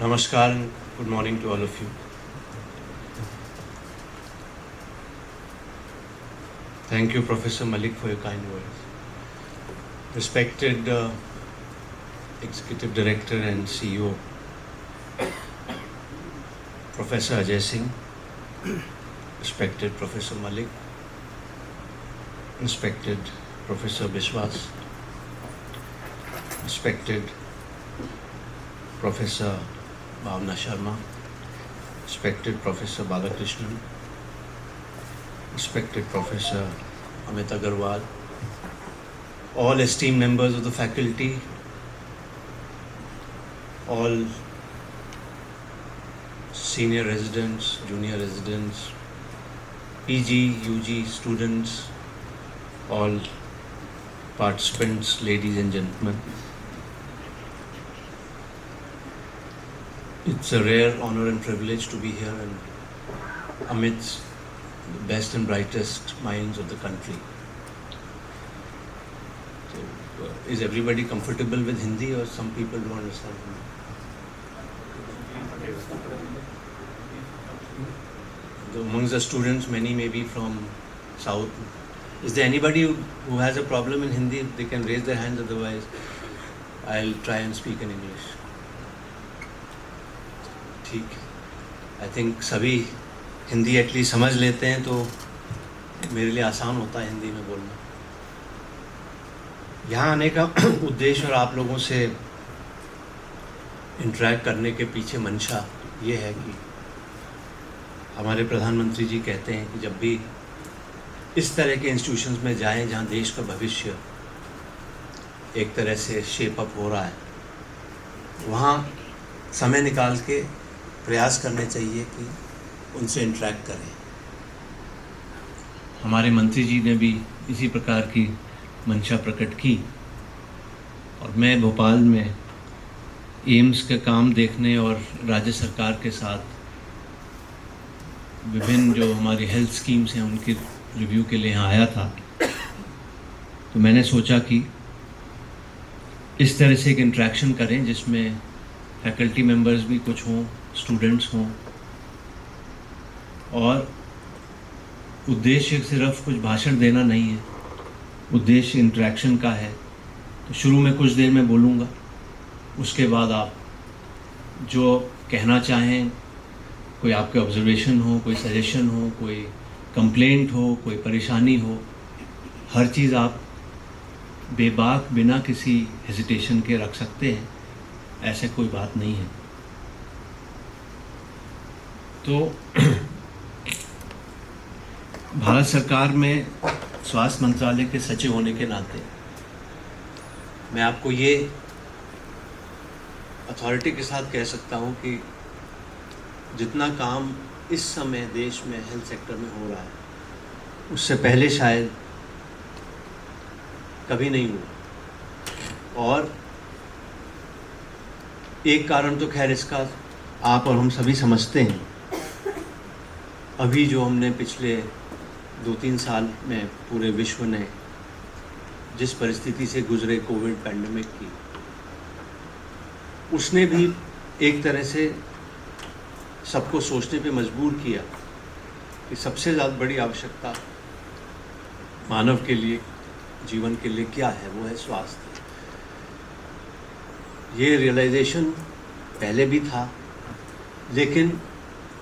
Namaskar and good morning to all of you. Thank you, Professor Malik, for your kind words. Respected Executive Director and CEO, Professor Ajay Singh, respected Professor Malik, respected Professor Biswas, respected Professor Bhavna Sharma, respected Professor Balakrishnan, respected Professor Amit Agarwal, all esteemed members of the faculty, all senior residents, junior residents, PG, UG students, all participants, ladies and gentlemen. It's a rare honor and privilege to be here and amidst the best and brightest minds of the country. So, is everybody comfortable with Hindi or some people don't understand Hindi? Amongst the students, many may be from South. Is there anybody who has a problem in Hindi? They can raise their hands, otherwise I'll try and speak in English. ठीक, I think सभी Hindi at least समझ लेते हैं तो मेरे लिए आसान होता है हिंदी में बोलना। यहाँ आने का उद्देश्य और आप लोगों से इंटरेक्ट करने के पीछे मंशा ये है कि हमारे प्रधानमंत्री जी कहते हैं कि जब भी इस तरह के इंस्टीट्यूशंस में जाएं जहाँ देश का भविष्य एक तरह से शेप अप हो रहा है, वहाँ समय निकाल के प्रयास करने चाहिए कि उनसे इंटरेक्ट करें। हमारे मंत्री जी ने भी इसी प्रकार की मंशा प्रकट की और मैं भोपाल में एम्स का काम देखने और राज्य सरकार के साथ विभिन्न जो हमारी हेल्थ स्कीम्स हैं उनके रिव्यू के लिए यहाँ आया था। तो मैंने सोचा कि इस तरह से एक इंटरेक्शन करें जिसमें फैकल्टी मेंबर्स भी कुछ हों, स्टूडेंट्स हों, और उद्देश्य सिर्फ कुछ भाषण देना नहीं है, उद्देश्य इंटरेक्शन का है। तो शुरू में कुछ देर में बोलूँगा, उसके बाद आप जो कहना चाहें, कोई आपके ऑब्जर्वेशन हो, कोई सजेशन हो, कोई कंप्लेंट हो, कोई परेशानी हो, हर चीज़ आप बेबाक बिना किसी हेजिटेशन के रख सकते हैं, ऐसे कोई बात नहीं है। तो भारत सरकार में स्वास्थ्य मंत्रालय के सचिव होने के नाते मैं आपको ये अथॉरिटी के साथ कह सकता हूँ कि जितना काम इस समय देश में हेल्थ सेक्टर में हो रहा है उससे पहले शायद कभी नहीं हुआ। और एक कारण तो खैर इसका आप और हम सभी समझते हैं। अभी जो हमने पिछले 2-3 साल में पूरे विश्व ने जिस परिस्थिति से गुजरे कोविड पैंडेमिक की, उसने भी एक तरह से सबको सोचने पे मजबूर किया कि सबसे ज़्यादा बड़ी आवश्यकता मानव के लिए, जीवन के लिए क्या है, वो है स्वास्थ्य। ये रियलाइजेशन पहले भी था, लेकिन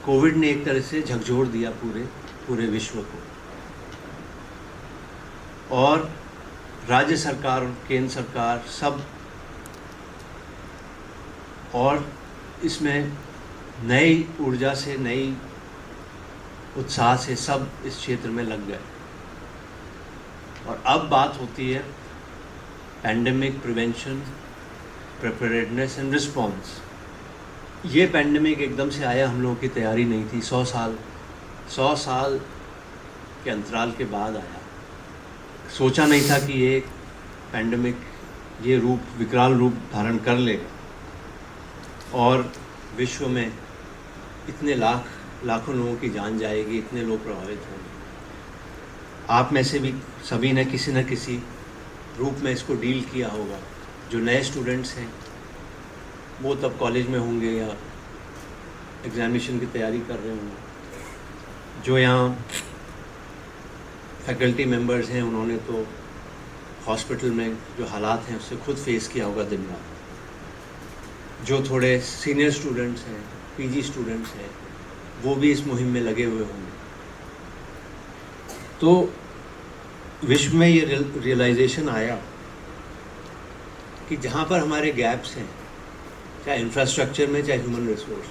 कोविड ने एक तरह से झकझोर दिया पूरे विश्व को। और राज्य सरकार और केंद्र सरकार सब, और इसमें नई ऊर्जा से, नई उत्साह से सब इस क्षेत्र में लग गए। और अब बात होती है pandemic prevention, preparedness and response. ये पैंडेमिक एकदम से आया, हम लोगों की तैयारी नहीं थी। 100 साल के अंतराल के बाद आया। सोचा नहीं था कि ये पैंडेमिक ये विकराल रूप धारण कर लेगा और विश्व में इतने लाखों लोगों की जान जाएगी, इतने लोग प्रभावित होंगे। आप में से भी सभी ने किसी न किसी रूप में इसको डील किया होगा। जो नए स्टूडेंट्स हैं वो तब कॉलेज में होंगे या एग्जामिनेशन की तैयारी कर रहे होंगे। जो यहाँ फैकल्टी मेंबर्स हैं उन्होंने तो हॉस्पिटल में जो हालात हैं उससे खुद फेस किया होगा दिन रात। जो थोड़े सीनियर स्टूडेंट्स हैं, पीजी स्टूडेंट्स हैं, वो भी इस मुहिम में लगे हुए होंगे। तो विश्व में ये रियलाइजेशन आया कि जहाँ पर हमारे गैप्स हैं, चाहे इंफ्रास्ट्रक्चर में चाहे ह्यूमन रिसोर्स,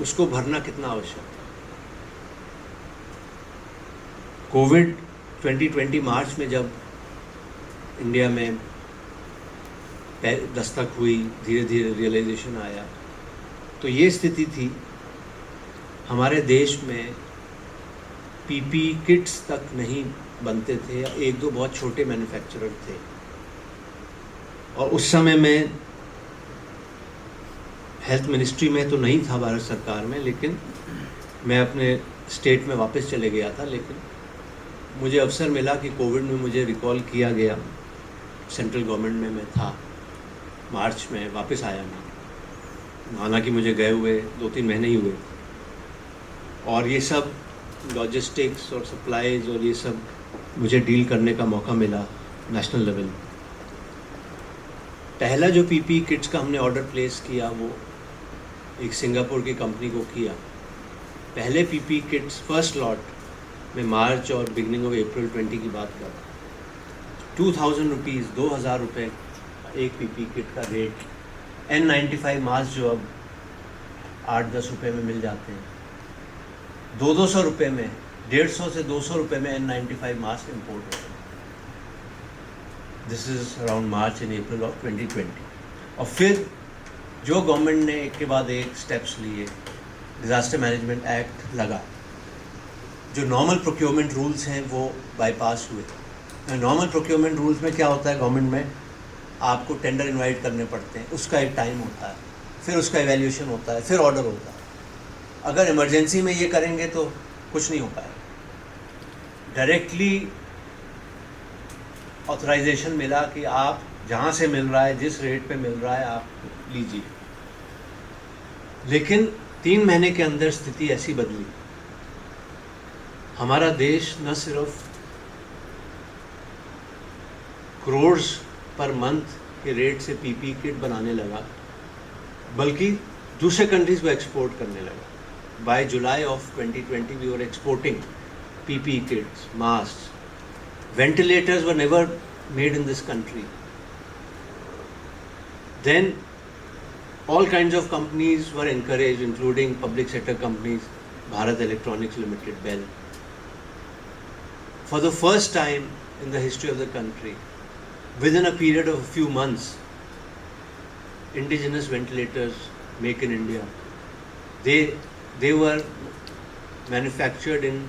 उसको भरना कितना आवश्यक है। कोविड 2020 मार्च में जब इंडिया में दस्तक हुई, धीरे धीरे रियलाइजेशन आया, तो ये स्थिति थी हमारे देश में पीपी किट्स तक नहीं बनते थे, एक दो बहुत छोटे मैन्युफैक्चरर थे। और उस समय में हेल्थ मिनिस्ट्री में तो नहीं था भारत सरकार में, लेकिन मैं अपने स्टेट में वापस चले गया था। लेकिन मुझे अवसर मिला कि कोविड में मुझे रिकॉल किया गया, सेंट्रल गवर्नमेंट में मैं था, मार्च में वापस आया मैं। हालांकि मुझे गए हुए 2-3 महीने ही हुए, और ये सब लॉजिस्टिक्स और सप्लाईज और ये सब मुझे डील करने का मौका मिला नेशनल लेवल। पहला जो पीपी किट्स का हमने ऑर्डर प्लेस किया वो एक सिंगापुर की कंपनी को किया। पहले पीपी किट्स फर्स्ट लॉट में मार्च और बिगनिंग ऑफ अप्रैल 20 की बात कर रहा हूँ। 2000 रुपीज़, 2000 रुपये एक पीपी किट का रेट। N95 मास्क जो अब 8-10 रुपये में मिल जाते हैं, 200 रुपये में, 150 से 200 रुपये में N95 मास्क इम्पोर्ट होते हैं। This is around March and April of 2020। और फिर जो गवर्नमेंट ने एक के बाद एक स्टेप्स लिए, डिज़ास्टर मैनेजमेंट एक्ट लगा, जो नॉर्मल प्रोक्योरमेंट रूल्स हैं वो बाईपास हुए। नॉर्मल प्रोक्योरमेंट रूल्स में क्या होता है, गवर्नमेंट में आपको टेंडर इनवाइट करने पड़ते हैं, उसका एक टाइम होता है, फिर उसका इवैल्यूएशन होता है, फिर ऑर्डर होता है। अगर इमरजेंसी में ये करेंगे तो कुछ नहीं हो पाएगा। डायरेक्टली ऑथराइजेशन मिला कि आप जहाँ से मिल रहा है, जिस रेट पे मिल रहा है, आप लीजिए। लेकिन 3 महीने के अंदर स्थिति ऐसी बदली, हमारा देश न सिर्फ करोड़ पर मंथ के रेट से पीपी किट बनाने लगा, बल्कि दूसरे कंट्रीज को एक्सपोर्ट करने लगा। By July of 2020 we were exporting PP kits, masks, ventilators were never made in this country. Then all kinds of companies were encouraged, including public sector companies, Bharat Electronics Limited, BEL. For the first time in the history of the country, within a period of a few months, indigenous ventilators make in India. They were manufactured in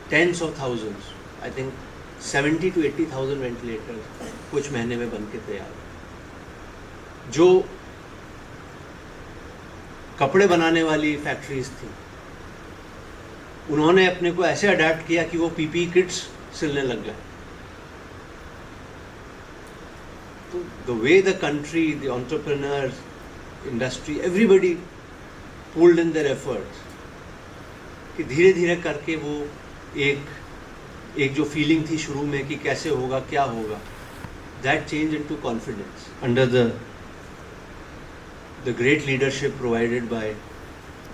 tens of thousands. I think 70 to 80,000 ventilators कुछ महीने में बन के तैयार। जो कपड़े बनाने वाली फैक्ट्रीज थी, उन्होंने अपने को ऐसे अडेप्ट किया कि वो पीपी किट्स सिलने लग गए। तो the way the country, the entrepreneurs, industry, everybody pulled in their efforts, कि धीरे धीरे करके वो एक जो फीलिंग थी शुरू में कि कैसे होगा, क्या होगा, that change into confidence under the great leadership provided by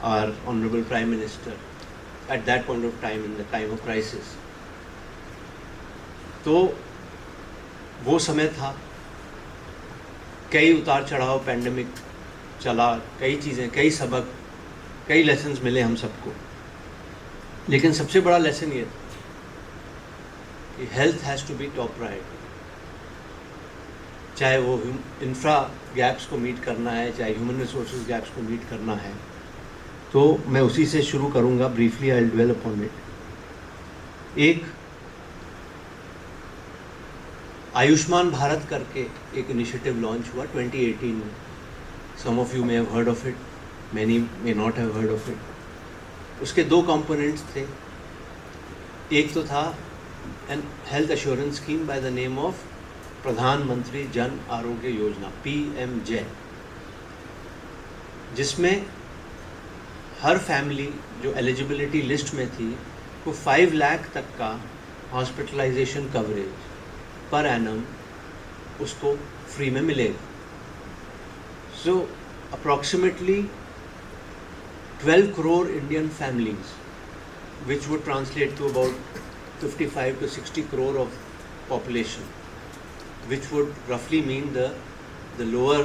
our honourable prime minister at that point of time, in the time of crisis. तो वो समय था, कई उतार चढ़ाव, पैंडेमिक चला, कई चीज़ें, कई सबक, कई लेसन्स मिले हम सबको। लेकिन सबसे बड़ा लेसन ये था कि health has to be top priority. चाहे वो इंफ्रा गैप्स को मीट करना है, चाहे ह्यूमन रिसोर्सेज गैप्स को मीट करना है। तो मैं उसी से शुरू करूंगा, briefly I will dwell upon it. एक आयुष्मान भारत करके एक इनिशिएटिव लॉन्च हुआ 2018 में। Some of you may have heard of it, many may not have heard of it. उसके 2 कंपोनेंट्स थे। एक तो था an health assurance scheme by the name of Pradhan Mantri Jan Arogya Yojana, PMJ। जिसमें हर फैमिली जो एलिजिबिलिटी लिस्ट में थी वो 5 लाख तक का हॉस्पिटलाइजेशन कवरेज पर एनम उसको फ्री में मिलेगा. So approximately 12 crore Indian families, which would translate to about 55 to 60 crore of population, which would roughly mean the lower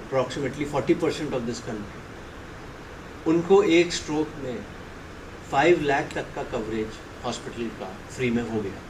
approximately 40% of this country. उनको एक स्ट्रोक में 5 लाख तक का कवरेज हॉस्पिटल का free में हो गया.